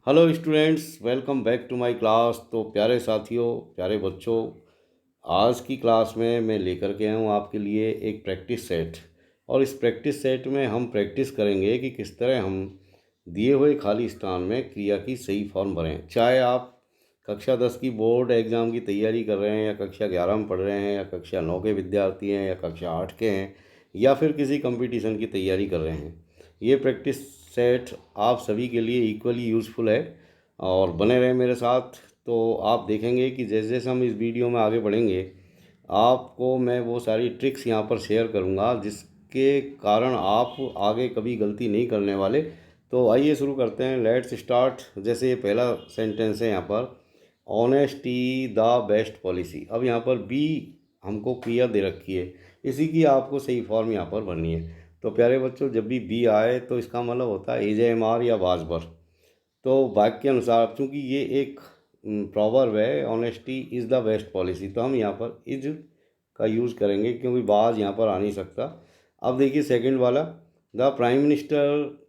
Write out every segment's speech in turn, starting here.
Hello students, welcome back to my class. तो प्यारे साथियों, प्यारे बच्चों, आज की क्लास में मैं लेकर के आया हूँ आपके लिए एक प्रैक्टिस सेट। और इस प्रैक्टिस सेट में हम प्रैक्टिस करेंगे कि किस तरह हम दिए हुए खाली स्थान में क्रिया की सही फॉर्म भरें। चाहे आप कक्षा 10 की बोर्ड एग्ज़ाम की तैयारी कर रहे हैं, या कक्षा 11 में पढ़ रहे हैं, या कक्षा 9 के विद्यार्थी हैं, या कक्षा 8 के हैं, या फिर किसी कंपटीशन की तैयारी कर रहे हैं, ये प्रैक्टिस सेट आप सभी के लिए इक्वली यूज़फुल है। और बने रहें मेरे साथ, तो आप देखेंगे कि जैसे जैसे हम इस वीडियो में आगे बढ़ेंगे, आपको मैं वो सारी ट्रिक्स यहाँ पर शेयर करूँगा जिसके कारण आप आगे कभी गलती नहीं करने वाले। तो आइए शुरू करते हैं, लेट्स स्टार्ट। जैसे ये पहला सेंटेंस है यहाँ पर, ऑनेस्टी द बेस्ट पॉलिसी। अब यहाँ पर बी हमको क्रिया दे रखी है, इसी की आपको सही फॉर्म यहाँ पर भरनी है। तो प्यारे बच्चों, जब भी बी आए तो इसका मतलब होता है इज एम आर या वाज वर। तो वाक्य के अनुसार, चूंकि ये एक प्रॉवर्ब है, honesty is the best policy, तो हम यहाँ पर इज का यूज़ करेंगे क्योंकि बाज यहाँ पर आ नहीं सकता। अब देखिए सेकंड वाला, द प्राइम मिनिस्टर,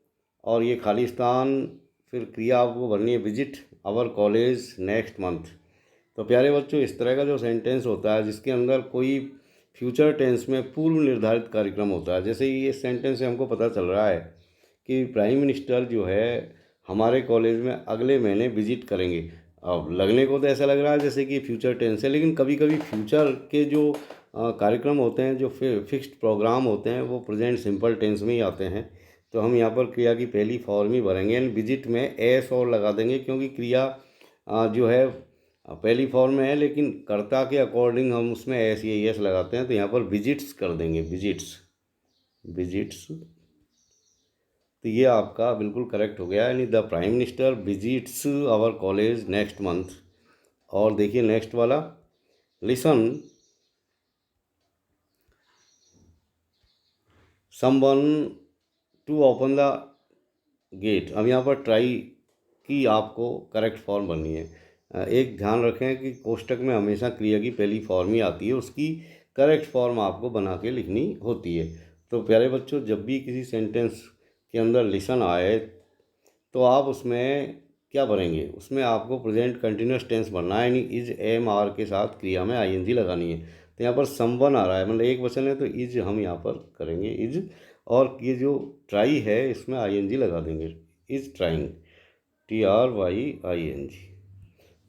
और ये खाली स्थान, फिर क्रिया आपको भरनी है visit our college next month. तो प्यारे बच्चों, इस तरह का जो सेंटेंस होता है जिसके अंदर कोई फ्यूचर टेंस में पूर्व निर्धारित कार्यक्रम होता है, जैसे ये सेंटेंस से हमको पता चल रहा है कि प्राइम मिनिस्टर जो है हमारे कॉलेज में अगले महीने विजिट करेंगे। अब लगने को तो ऐसा लग रहा है जैसे कि फ्यूचर टेंस है, लेकिन कभी कभी फ्यूचर के जो कार्यक्रम होते हैं, जो फिक्स्ड प्रोग्राम होते हैं, वो प्रेजेंट सिंपल टेंस में ही आते हैं। तो हम यहाँ पर क्रिया की पहली फॉर्म ही भरेंगे, एंड विजिट में एस और लगा देंगे क्योंकि क्रिया जो है पहली फॉर्म में है, लेकिन कर्ता के अकॉर्डिंग हम उसमें एस या एस लगाते हैं। तो यहाँ पर विजिट्स कर देंगे, विजिट्स, विजिट्स। तो ये आपका बिल्कुल करेक्ट हो गया, यानी the prime minister visits our college next month. और देखिए नेक्स्ट वाला, listen someone to open the gate. अब यहाँ पर ट्राई की आपको करेक्ट फॉर्म बननी है। एक ध्यान रखें कि कोष्टक में हमेशा क्रिया की पहली फॉर्म ही आती है, उसकी करेक्ट फॉर्म आपको बना के लिखनी होती है। तो प्यारे बच्चों, जब भी किसी सेंटेंस के अंदर लिसन आए तो आप उसमें क्या भरेंगे, उसमें आपको प्रेजेंट कंटिन्यूस टेंस भरना है, यानी इज एम आर के साथ क्रिया में आईएनजी लगानी है। तो यहाँ पर समवन आ रहा है, मतलब एक वचन है, तो इज हम यहाँ पर करेंगे इज, और ये जो ट्राई है इसमें आईएनजी लगा देंगे, इज ट्राइंग, TRYING।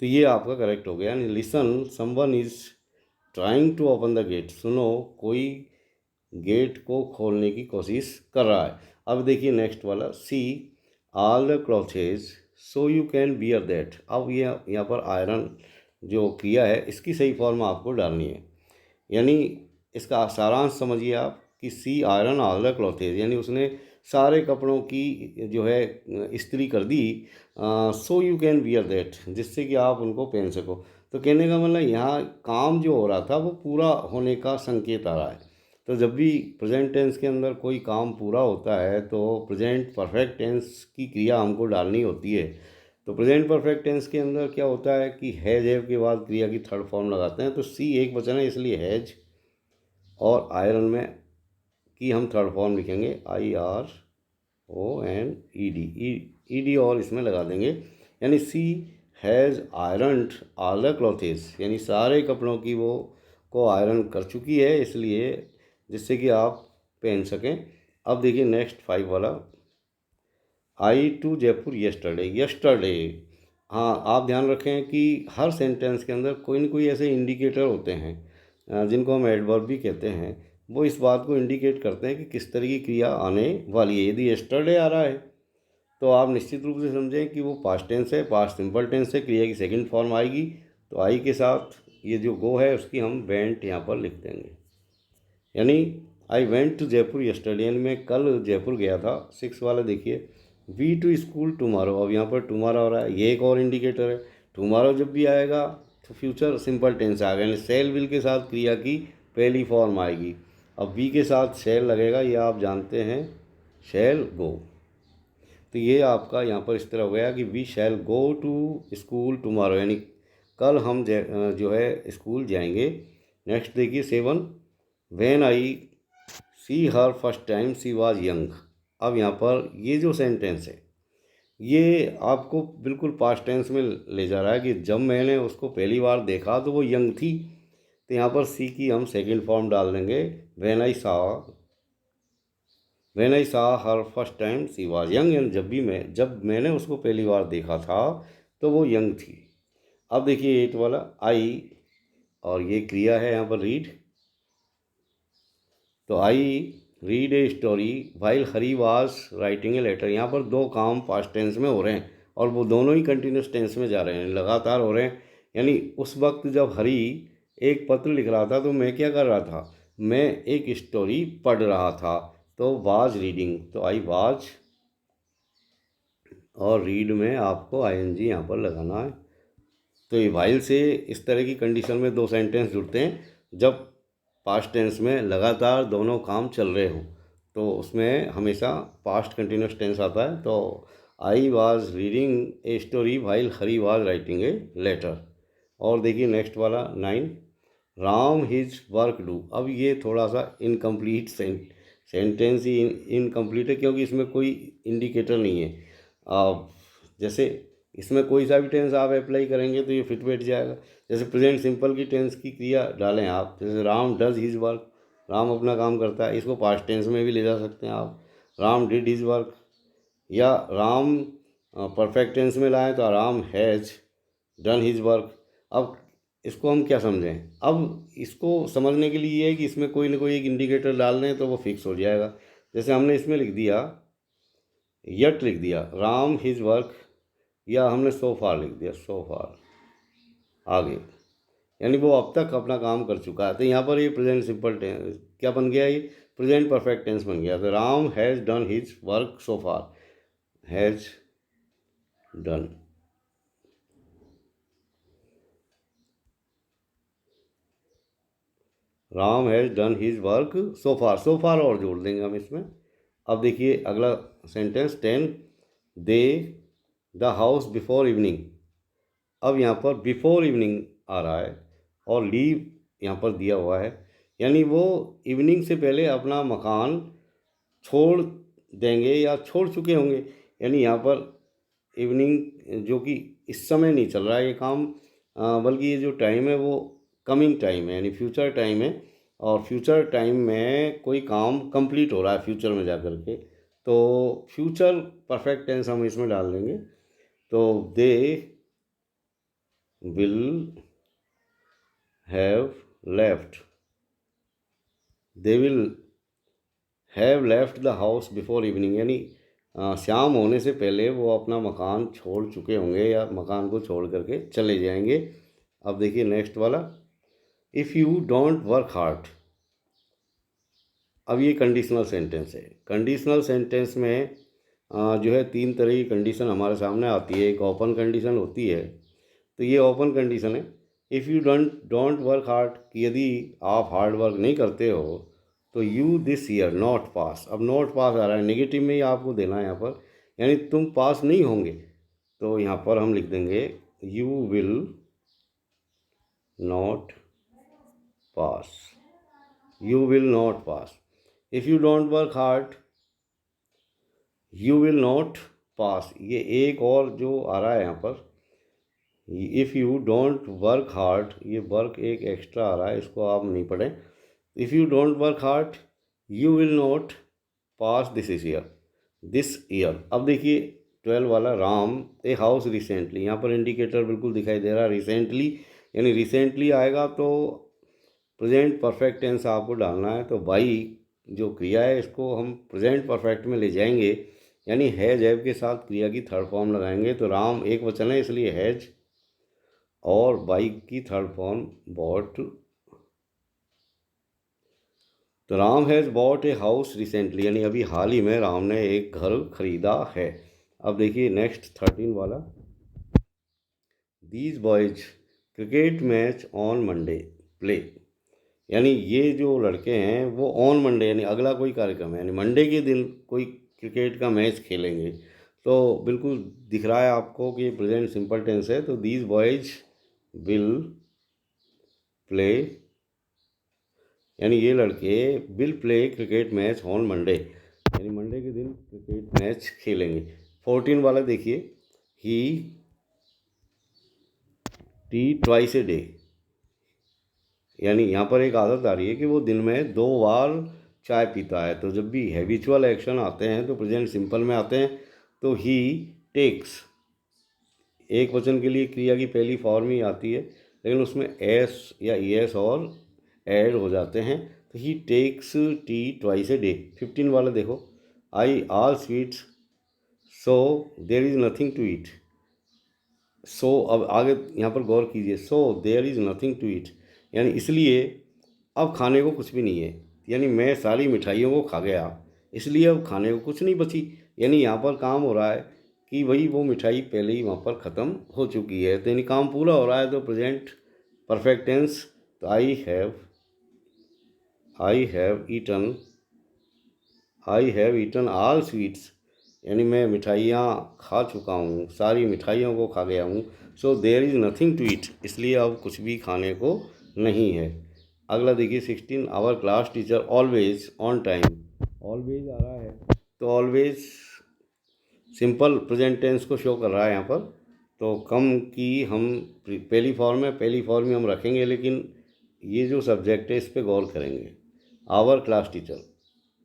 तो ये आपका करेक्ट हो गया, यानी listen someone is trying to open the gate. सुनो, कोई गेट को खोलने की कोशिश कर रहा है। अब देखिए नेक्स्ट वाला, she all the clothes so you can wear that. अब ये यहाँ पर आयरन जो क्रिया है, इसकी सही फॉर्म आपको डालनी है, यानी इसका सारांश समझिए आप कि she iron all the clothes, यानी उसने सारे कपड़ों की जो है इस्त्री कर दी, so you can wear that, जिससे कि आप उनको पहन सको। तो कहने का मतलब यहाँ काम जो हो रहा था वो पूरा होने का संकेत आ रहा है। तो जब भी प्रेजेंट टेंस के अंदर कोई काम पूरा होता है तो प्रेजेंट परफेक्ट टेंस की क्रिया हमको डालनी होती है। तो प्रेजेंट परफेक्ट टेंस के अंदर क्या होता है कि हैज हैव के बाद क्रिया की थर्ड फॉर्म लगाते हैं। तो सी एक वचन है इसलिए हैज, और आयरन में की हम थर्ड फॉर्म लिखेंगे IRON ED और इसमें लगा देंगे, यानी सी हैज़ आयरनड ऑल द क्लॉथेस, यानी सारे कपड़ों की वो को आयरन कर चुकी है, इसलिए जिससे कि आप पहन सकें। अब देखिए नेक्स्ट 5 वाला, आई टू जयपुर यस्टरडे। यस्टरडे, हाँ आप ध्यान रखें कि हर सेंटेंस के अंदर कोई न कोई ऐसे इंडिकेटर होते हैं जिनको हम एडवर्ब भी कहते हैं। वो इस बात को इंडिकेट करते हैं कि किस तरह की क्रिया आने वाली है। यदि यस्टरडे आ रहा है तो आप निश्चित रूप से समझें कि वो पास्ट टेंस है, पास्ट सिंपल टेंस है, क्रिया की सेकंड फॉर्म आएगी। तो आई के साथ ये जो गो है उसकी हम वेंट यहाँ पर लिख देंगे, यानी I went to Jaipur yesterday, यानी मैं कल जयपुर गया था। 6 वाला देखिए, वी टू स्कूल टुमारो। अब यहाँ पर टुमारो हो रहा है, ये एक और इंडिकेटर है। टुमारो जब भी आएगा तो फ्यूचर सिंपल टेंस आ गया, यानी सेल विल के साथ क्रिया की पहली फॉर्म आएगी। अब वी के साथ शैल लगेगा, ये आप जानते हैं, शैल गो। तो ये आपका यहाँ पर इस तरह हो गया कि we shall go to school tomorrow, यानी कल हम जो है स्कूल जाएंगे। नेक्स्ट देखिए 7, when I see her first time she was young. अब यहाँ पर ये जो सेंटेंस है ये आपको बिल्कुल पास्ट टेंस में ले जा रहा है कि जब मैंने उसको पहली बार देखा तो वो यंग थी। तो यहाँ पर सी की हम सेकंड फॉर्म डाल देंगे, when I saw her first time she was young, यानी जब मैंने उसको पहली बार देखा था तो वो यंग थी। अब देखिए 8 वाला आई, और ये क्रिया है यहाँ पर रीड। तो I read a story while Hari was writing a letter. यहाँ पर दो काम पास्ट टेंस में हो रहे हैं और वो दोनों ही कंटिन्यूस टेंस में जा रहे हैं, लगातार हो रहे हैं। यानी उस वक्त जब हरी एक पत्र लिख रहा था तो मैं क्या कर रहा था, मैं एक स्टोरी पढ़ रहा था। तो वाज रीडिंग, तो आई वाज, और रीड में आपको आईएनजी यहाँ पर लगाना है। तो ये वाइल से इस तरह की कंडीशन में दो सेंटेंस जुड़ते हैं जब पास्ट टेंस में लगातार दोनों काम चल रहे हों, तो उसमें हमेशा पास्ट कंटिन्यूस टेंस आता है। तो I was reading a story while Hari was writing a letter. और देखिए नेक्स्ट वाला 9, राम हिज वर्क डू। अब ये थोड़ा सा इनकम्प्लीट सेंटेंस ही इनकम्प्लीट है, क्योंकि इसमें कोई इंडिकेटर नहीं है। जैसे इसमें कोई सा भी टेंस आप अप्लाई करेंगे तो ये फिट बैठ जाएगा। जैसे प्रेजेंट सिंपल की टेंस की क्रिया डालें आप, जैसे Ram does his work, Ram अपना काम करता है, इसको पास्ट टेंस में भी ले जा सकते हैं आप, राम डिड हिज वर्क। या राम परफेक्ट टेंस में लाएं तो Ram has done his work. अब इसको हम क्या समझें, अब इसको समझने के लिए ये है कि इसमें कोई ना कोई एक इंडिकेटर डाल दें तो वो फिक्स हो जाएगा। जैसे हमने इसमें लिख दिया, यट लिख दिया, राम हिज वर्क, या हमने सो फार लिख दिया, सो फार आगे, यानी वो अब तक अपना काम कर चुका है। तो यहाँ पर ये प्रेजेंट सिंपल टेंस क्या बन गया, ये प्रेजेंट परफेक्ट टेंस बन गया। तो Ram has done his work so far, has done. Ram has done his work so far और जोड़ देंगे हम इसमें। अब देखिए अगला sentence 10, they the house before evening. अब यहाँ पर बिफोर इवनिंग आ रहा है और लीव यहाँ पर दिया हुआ है, यानी वो इवनिंग से पहले अपना मकान छोड़ देंगे या छोड़ चुके होंगे। यानी यहाँ पर इवनिंग जो कि इस समय नहीं चल रहा है ये काम, बल्कि ये जो टाइम है वो कमिंग टाइम है, यानी फ्यूचर टाइम है। और फ्यूचर टाइम में कोई काम कंप्लीट हो रहा है फ्यूचर में जा कर के, तो फ्यूचर परफेक्ट टेंस हम इसमें डाल देंगे। तो they will have left, they will have left the house before evening, यानी शाम होने से पहले वो अपना मकान छोड़ चुके होंगे या मकान को छोड़ करके चले जाएंगे। अब देखिए नेक्स्ट वाला, if you don't work hard. अब ये कंडीशनल सेंटेंस है। कंडीशनल सेंटेंस में जो है तीन तरह की कंडीशन हमारे सामने आती है। एक ओपन कंडीशन होती है, तो ये ओपन कंडीशन है, if you don't work hard, कि यदि आप हार्ड वर्क नहीं करते हो तो you this year not pass. अब नॉट पास आ रहा है, नेगेटिव में ही आपको देना है यहाँ पर, यानी तुम पास नहीं होंगे। तो यहाँ पर हम लिख देंगे you will not pass, you will not pass. If you don't work hard you will not pass. ये एक और जो आ रहा है यहाँ पर, if you don't work hard, ये वर्क एक एक्स्ट्रा आ रहा है, इसको आप नहीं पढ़ें। If you don't work hard you will not pass this year. अब देखिए 12 वाला, राम ए हाउस रिसेंटली। यहाँ पर इंडिकेटर बिल्कुल दिखाई दे रहा है रिसेंटली, यानी रिसेंटली आएगा तो प्रेजेंट परफेक्ट टेंस आपको डालना है। तो बाई जो क्रिया है इसको हम प्रेजेंट परफेक्ट में ले जाएंगे, यानी हैज हैव के साथ क्रिया की थर्ड फॉर्म लगाएंगे। तो राम एक वचन है इसलिए हैज, और बाइक की थर्ड फॉर्म बॉट। तो Ram has bought a house recently, यानी अभी हाल ही में राम ने एक घर खरीदा है। अब देखिए नेक्स्ट 13 वाला, these boys cricket match on Monday play. यानी ये जो लड़के हैं वो ऑन मंडे, यानी अगला कोई कार्यक्रम है, यानी मंडे के दिन कोई क्रिकेट का मैच खेलेंगे। तो बिल्कुल दिख रहा है आपको कि प्रेजेंट सिंपल टेंस है। तो दीज बॉयज विल प्ले, यानी ये लड़के will play cricket match on Monday, यानी मंडे के दिन क्रिकेट मैच खेलेंगे। 14 वाला देखिए, ही टी ट्वाइस ए डे, यानी यहाँ पर एक आदत आ रही है कि वो दिन में 2 बार चाय पीता है। तो जब भी हैबिचुअल एक्शन आते हैं तो प्रेजेंट सिंपल में आते हैं। तो ही टेक्स, एक वचन के लिए क्रिया की पहली फॉर्म ही आती है, लेकिन उसमें एस या एस और ऐड हो जाते हैं। तो he takes tea twice a day. 15 वाला देखो, I all sweets so there is nothing to eat. So अब आगे यहाँ पर गौर कीजिए, so there is nothing to eat, यानी इसलिए अब खाने को कुछ भी नहीं है। यानी मैं सारी मिठाइयों को खा गया, इसलिए अब खाने को कुछ नहीं बची। यानी यहाँ पर काम हो रहा है कि भाई वो मिठाई पहले ही वहाँ पर ख़त्म हो चुकी है, तो यानी काम पूरा हो रहा है। तो प्रेजेंट परफेक्ट टेंस, तो I have eaten all sweets, यानी मैं मिठाइयाँ खा चुका हूँ, सारी मिठाइयों को खा गया हूँ। So there is nothing to eat, इसलिए अब कुछ भी खाने को नहीं है। अगला देखिए 16, our class teacher always on time. Always आ रहा है तो ऑलवेज सिंपल प्रेजेंट टेंस को शो कर रहा है यहाँ पर। तो कम की हम पहली फॉर्म है, पहली फॉर्म ही हम रखेंगे, लेकिन ये जो सब्जेक्ट है इस पर गौर करेंगे। आवर क्लास टीचर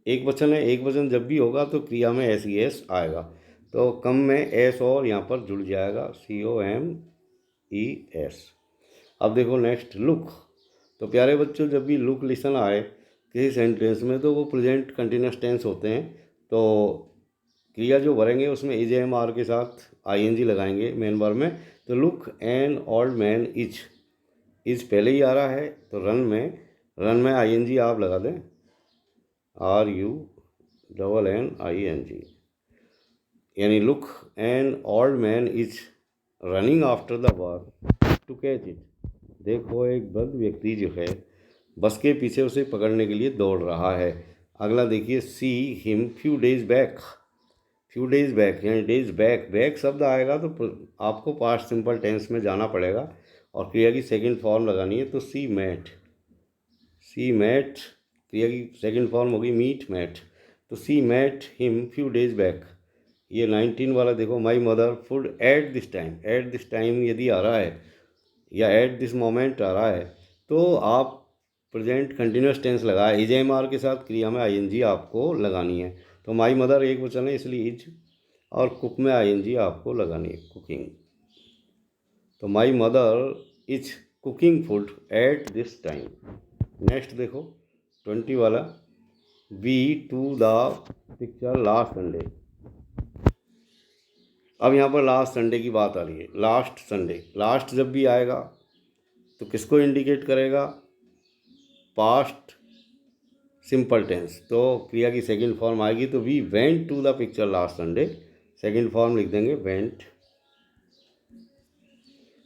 एक वचन है, एक वचन जब भी होगा तो क्रिया में एस ई एस आएगा, तो कम में एस और यहाँ पर जुड़ जाएगा, COMES। अब देखो नेक्स्ट लुक। तो प्यारे बच्चों, जब भी लुक लिसन आए किसी सेंटेंस में तो वो प्रेजेंट कंटिन्यूस टेंस होते हैं। तो क्रिया जो भरेंगे उसमें IJMR के साथ ING लगाएंगे मेन वर्ब में। तो look an old man is पहले ही आ रहा है, तो रन में ING आप लगा दें, RUNNING, यानी look an old man is running after the bus to catch it. देखो एक वृद्ध व्यक्ति जो है बस के पीछे उसे पकड़ने के लिए दौड़ रहा है। अगला देखिए, see him few days back. Few days back यानी डेज बैक शब्द आएगा तो आपको पास्ट सिंपल टेंस में जाना पड़ेगा और क्रिया की सेकंड फॉर्म लगानी है। तो सी मैट क्रिया की सेकंड फॉर्म होगी मेट। तो she met him few days back. ये 19 वाला देखो, my mother food at this time यदि आ रहा है या एट दिस मोमेंट आ रहा है तो आप प्रेजेंट कंटिन्यूस टेंस लगाए, IJMR के साथ क्रिया में ING आपको लगानी है। तो माई मदर एक वचन है इसलिए इज, और कुक में ING आपको लगानी है, कुकिंग। तो my mother is cooking food at this time. Next देखो 20 वाला, we to the picture last Sunday. अब यहाँ पर लास्ट संडे की बात आ रही है। लास्ट संडे, लास्ट जब भी आएगा तो किसको इंडिकेट करेगा, पास्ट सिंपल टेंस। तो क्रिया की सेकंड फॉर्म आएगी, तो we went to the picture last Sunday, second form लिख देंगे वेंट।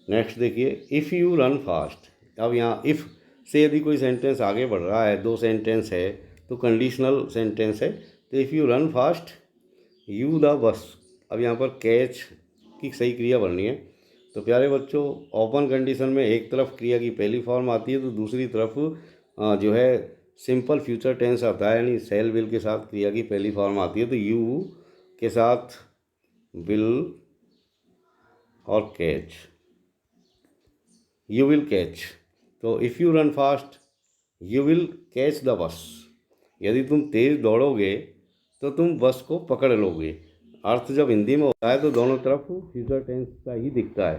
नेक्स्ट देखिए, इफ़ यू रन फास्ट। अब यहाँ इफ़ से यदि कोई सेंटेंस आगे बढ़ रहा है, दो सेंटेंस है तो कंडीशनल सेंटेंस है। तो if you run fast you the bus. अब यहाँ पर कैच की सही क्रिया बननी है। तो प्यारे बच्चों, ओपन कंडीशन में एक तरफ क्रिया की पहली फॉर्म आती है तो दूसरी तरफ जो है सिंपल फ्यूचर टेंस आता है, यानी सेल विल के साथ क्रिया की पहली फॉर्म आती है। तो यू के साथ विल और कैच, यू विल कैच। तो if you run fast you will catch the bus. यदि तुम तेज़ दौड़ोगे तो तुम बस को पकड़ लोगे। अर्थ जब हिंदी में होता है तो दोनों तरफ फ्यूचर टेंस का ही दिखता है।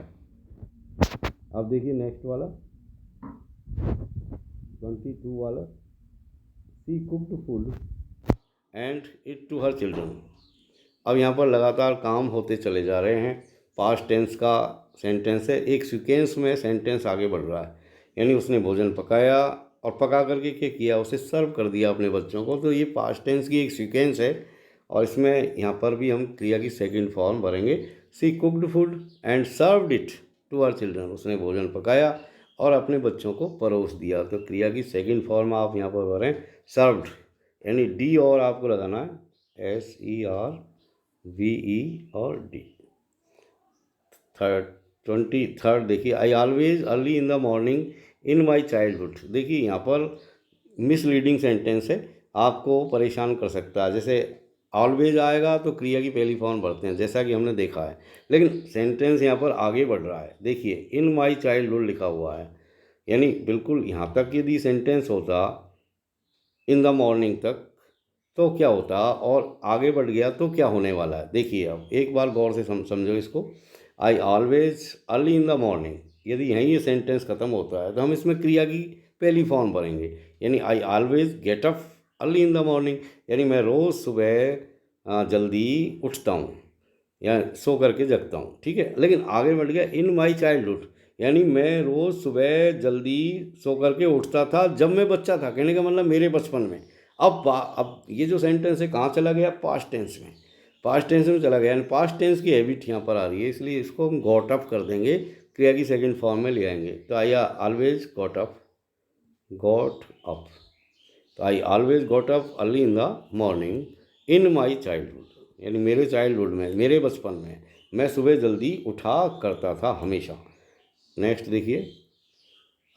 अब देखिए नेक्स्ट वाला 22 वाला, she cooked food and it to her children. अब यहाँ पर लगातार काम होते चले जा रहे हैं। पास्ट टेंस का सेंटेंस है, एक सीक्वेंस में सेंटेंस आगे बढ़ रहा है, यानी उसने भोजन पकाया और पका करके क्या किया, उसे सर्व कर दिया अपने बच्चों को। तो ये पास्ट टेंस की एक सीक्वेंस है और इसमें यहाँ पर भी हम क्रिया की सेकंड फॉर्म भरेंगे, she cooked food and served it to our children. उसने भोजन पकाया और अपने बच्चों को परोस दिया। तो क्रिया की सेकंड फॉर्म आप यहाँ पर भरें सर्व्ड, यानी डी और आपको लगाना है SERVE और डी। 23 देखिए, I always early in the morning in my childhood. देखिए यहाँ पर मिसलीडिंग सेंटेंस है, आपको परेशान कर सकता है। जैसे ऑलवेज आएगा तो क्रिया की पहली फॉर्म बढ़ते हैं, जैसा कि हमने देखा है। लेकिन सेंटेंस यहाँ पर आगे बढ़ रहा है। देखिए इन माई चाइल्डहुड लिखा हुआ है, यानी बिल्कुल यहाँ तक यदि सेंटेंस होता इन द मॉर्निंग तक तो क्या होता, और आगे बढ़ गया तो क्या होने वाला है। देखिए अब एक बार गौर से समझो इसको। I always early in the morning, यदि यहीं ये सेंटेंस ख़त्म होता है तो हम इसमें क्रिया की पहली फॉर्म भरेंगे, यानी I always get up early in the morning, यानी मैं रोज़ सुबह जल्दी उठता हूँ या सो करके जगता हूँ। ठीक है, लेकिन आगे बढ़ गया इन माई चाइल्डहुड, यानी मैं रोज़ सुबह जल्दी सो करके उठता था जब मैं बच्चा था, कहने का मतलब मेरे बचपन में। अब ये जो सेंटेंस है कहाँ चला गया, पास्ट टेंस में। पास्ट टेंस में चला गया, यानी पास्ट टेंस की हैबिट यहाँ पर आ रही है, इसलिए इसको हम गॉट अप कर देंगे, क्रिया की सेकंड फॉर्म में ले आएंगे। तो I always got up, got up, तो I always got up early in the morning in my childhood, यानी मेरे चाइल्डहुड में, मेरे बचपन में मैं सुबह जल्दी उठा करता था हमेशा। नेक्स्ट देखिए,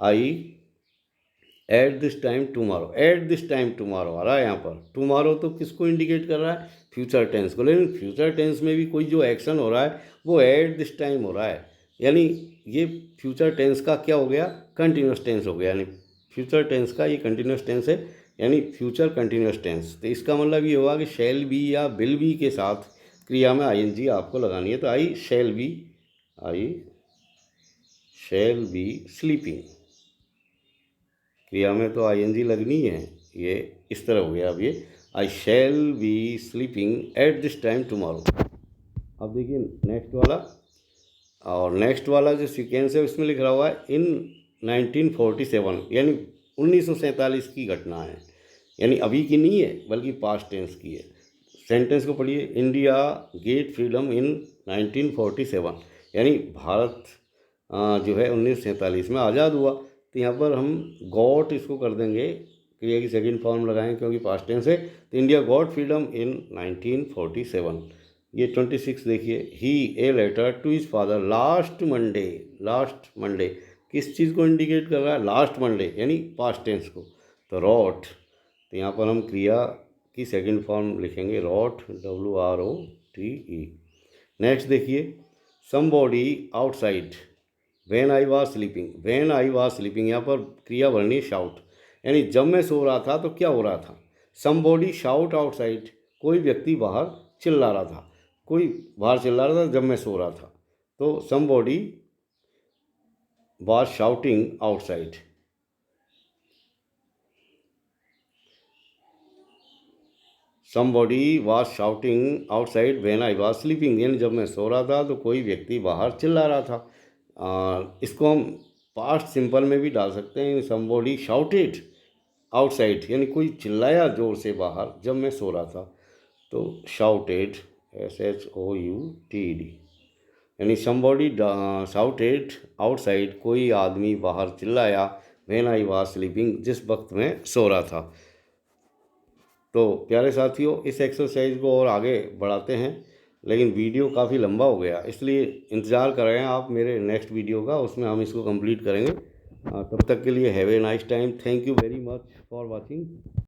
I at this time tomorrow, at this time tomorrow आ रहा है यहाँ पर। टुमारो तो किसको इंडिकेट कर रहा है, फ्यूचर टेंस को, लेकिन फ्यूचर टेंस में भी कोई जो एक्शन हो रहा है वो एट दिस टाइम हो रहा है, यानी ये फ्यूचर टेंस का क्या हो गया, कंटिन्यूस टेंस हो गया, यानी फ्यूचर टेंस का ये कंटिन्यूस टेंस है, यानी फ्यूचर कंटिन्यूस टेंस। तो इसका मतलब ये होगा कि शैल बी या विल बी के साथ क्रिया में आईएनजी आपको लगानी है। तो आई शैल बी स्लीपिंग, क्रिया में तो आईएनजी लगनी है, ये इस तरह हो गया। अब ये I shall be sleeping at this time tomorrow. अब देखिए नेक्स्ट वाला, और नेक्स्ट वाला जो सीक्वेंस है उसमें लिख रहा हुआ है इन 1947, यानी 1947 की घटना है, यानी अभी की नहीं है बल्कि पास्ट टेंस की है। सेंटेंस को पढ़िए, इंडिया गेट फ्रीडम इन 1947, यानी भारत जो है 1947 में आज़ाद हुआ। तो यहाँ पर हम गॉट इसको कर देंगे, क्रिया की सेकंड फॉर्म लगाएंगे क्योंकि पास्ट टेंस है। तो इंडिया गॉट फ्रीडम इन 1947। ये 26 देखिए, he a letter to his father last Monday, last Monday किस चीज़ को इंडिकेट कर रहा है, लास्ट मंडे, यानी पास्ट टेंस को। तो रॉट, तो यहाँ पर हम क्रिया की सेकंड फॉर्म लिखेंगे रॉट, WROTE। नेक्स्ट देखिए, somebody outside when I was sleeping, when I was sleeping, यहाँ पर क्रिया भरनी शाउट, यानी जब मैं सो रहा था तो क्या हो रहा था, समबॉडी शाउट आउटसाइड, कोई व्यक्ति बाहर चिल्ला रहा था, कोई बाहर चिल्ला रहा था जब मैं सो रहा था। तो somebody was shouting outside, somebody was shouting outside when I was sleeping, यानी जब मैं सो रहा था तो कोई व्यक्ति बाहर चिल्ला रहा था। इसको हम पास्ट सिंपल में भी डाल सकते हैं, समबॉडी शाउटेड आउटसाइड, यानी कोई चिल्लाया जोर से बाहर जब मैं सो रहा था। तो शाउटेड, SHOUTED, यानी समबॉडी शाउटेड आउटसाइड, कोई आदमी बाहर चिल्लाया, व्हेन आई वाज स्लीपिंग, जिस वक्त मैं सो रहा था। तो प्यारे साथियों, इस एक्सरसाइज को और आगे बढ़ाते हैं, लेकिन वीडियो काफ़ी लंबा हो गया, इसलिए इंतज़ार कर रहे हैं आप मेरे नेक्स्ट वीडियो का, उसमें हम इसको कंप्लीट करेंगे। तब तक के लिए have a nice time, thank you very much for watching.